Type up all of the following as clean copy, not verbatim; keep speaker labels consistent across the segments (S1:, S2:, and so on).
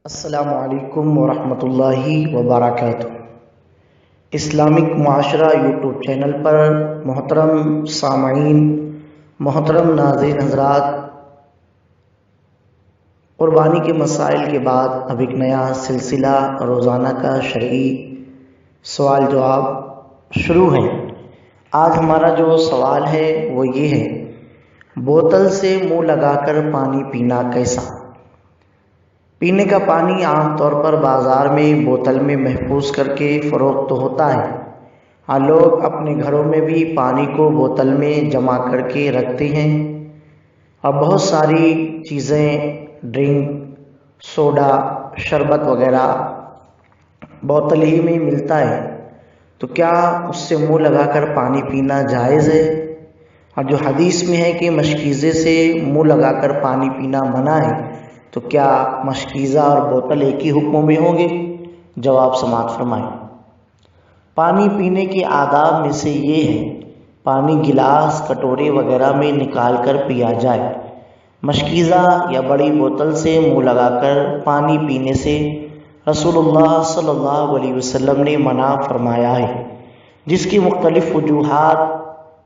S1: السلام علیکم ورحمۃ اللہ وبرکاتہ۔ اسلامک معاشرہ یوٹیوب چینل پر محترم سامعین، محترم ناظرین حضرات، قربانی کے مسائل کے بعد اب ایک نیا سلسلہ روزانہ کا شرعی سوال جواب شروع ہے۔ آج ہمارا جو سوال ہے وہ یہ ہے: بوتل سے منہ لگا کر پانی پینا کیسا؟ پینے کا پانی عام طور پر بازار میں بوتل میں محفوظ کر کے فروخت ہوتا ہے۔ لوگ اپنے گھروں میں بھی پانی کو بوتل میں جمع کر کے رکھتے ہیں، اور بہت ساری چیزیں، ڈرنک، سوڈا، شربت وغیرہ بوتل ہی میں ملتا ہے، تو کیا اس سے منہ لگا کر پانی پینا جائز ہے؟ اور جو حدیث میں ہے کہ مشکیزے سے منہ لگا کر پانی پینا منع ہے، تو کیا مشکیزہ اور بوتل ایک ہی حکموں میں ہوں گے؟ جواب سماعت فرمائیں۔ پانی پینے کے آداب میں سے یہ ہے: پانی گلاس، کٹورے وغیرہ میں نکال کر پیا جائے۔ مشکیزہ یا بڑی بوتل سے منہ لگا کر پانی پینے سے رسول اللہ صلی اللہ علیہ وسلم نے منع فرمایا ہے، جس کی مختلف وجوہات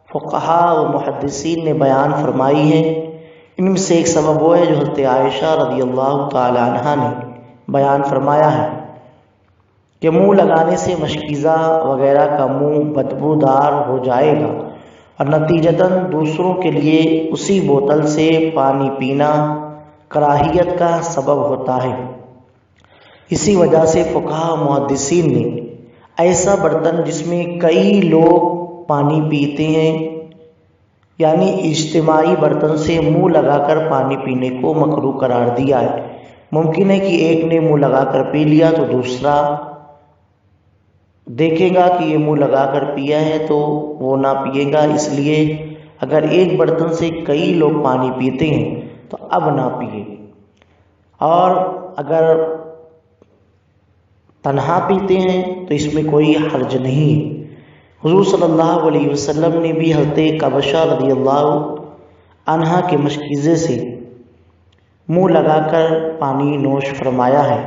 S1: فقہاء و محدثین نے بیان فرمائی ہیں۔ ان میں سے ایک سبب وہ ہے جو حضرت عائشہ رضی اللہ تعالی عنہا نے بیان فرمایا ہے کہ منہ لگانے سے مشکیزہ وغیرہ کا منہ بدبودار ہو جائے گا، اور نتیجتاً دوسروں کے لیے اسی بوتل سے پانی پینا کراہیت کا سبب ہوتا ہے۔ اسی وجہ سے فقہاء و محدثین نے ایسا برتن جس میں کئی لوگ پانی پیتے ہیں، یعنی اجتماعی برتن سے منہ لگا کر پانی پینے کو مکروہ قرار دیا ہے۔ ممکن ہے کہ ایک نے منہ لگا کر پی لیا تو دوسرا دیکھے گا کہ یہ منہ لگا کر پیا ہے تو وہ نہ پیے گا، اس لیے اگر ایک برتن سے کئی لوگ پانی پیتے ہیں تو اب نہ پیے، اور اگر تنہا پیتے ہیں تو اس میں کوئی حرج نہیں ہے۔ حضور صلی اللہ علیہ وسلم نے بھی حضرت کبشہ رضی اللہ عنہا کے مشکیزے سے منہ لگا کر پانی نوش فرمایا ہے۔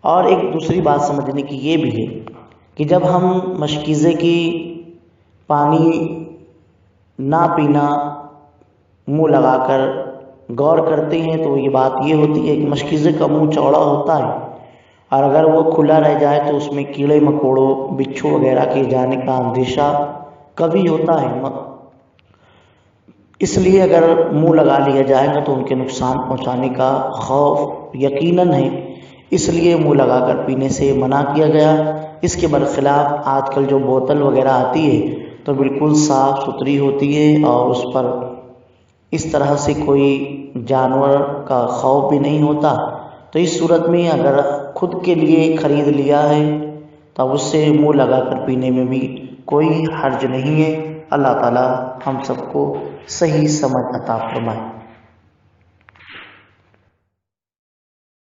S1: اور ایک دوسری بات سمجھنے کی یہ بھی ہے کہ جب ہم مشکیزے کی پانی نہ پینا منہ لگا کر غور کرتے ہیں تو یہ بات یہ ہوتی ہے کہ مشکیزے کا منہ چوڑا ہوتا ہے، اور اگر وہ کھلا رہ جائے تو اس میں کیڑے مکوڑوں، بچھو وغیرہ کے جانے کا اندیشہ کبھی ہوتا ہے، اس لیے اگر منہ لگا لیا جائے گا تو ان کے نقصان پہنچانے کا خوف یقیناً ہے، اس لیے منہ لگا کر پینے سے منع کیا گیا۔ اس کے برخلاف آج کل جو بوتل وغیرہ آتی ہے تو بالکل صاف ستھری ہوتی ہے، اور اس پر اس طرح سے کوئی جانور کا خوف بھی نہیں ہوتا، تو اس صورت میں اگر خود کے لیے خرید لیا ہے تو اس سے منہ لگا کر پینے میں بھی کوئی حرج نہیں ہے۔ اللہ تعالی ہم سب کو صحیح سمجھ عطا فرمائے۔